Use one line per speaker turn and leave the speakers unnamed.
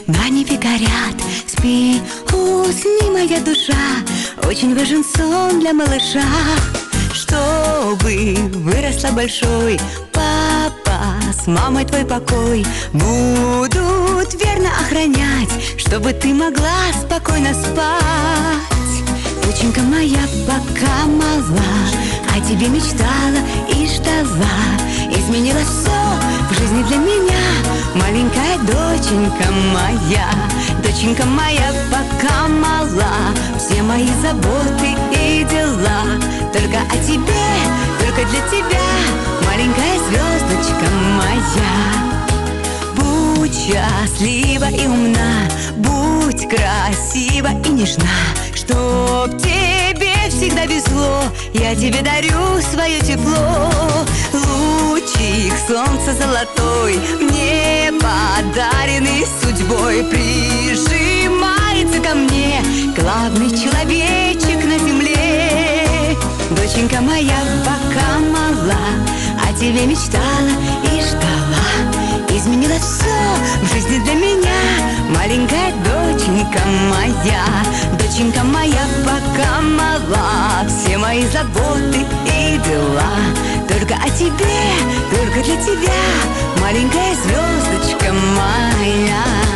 На небе горят, спи, усни, моя душа. Очень важен сон для малыша. Чтобы выросла большой, папа с мамой твой покой будут верно охранять, чтобы ты могла спокойно спать. Доченька моя пока мала, о тебе мечтала и ждала. Изменилось все в жизни для меня, маленькая доченька моя. Доченька моя пока мала, все мои заботы и дела только о тебе, только для тебя, маленькая звездочка моя. Будь счастлива и умна, будь красива и нежна, чтоб тебе всегда везло, я тебе дарю свое тепло. Лучик солнца золотой, мне подаренный судьбой, прижимается ко мне главный человечек на земле. Доченька моя пока мала, о тебе мечтала и ждала. Изменилось все в жизни для меня, маленькая доченька моя. Доченька моя пока мала, все мои заботы и дела только о тебе, только для тебя, маленькая звездочка моя.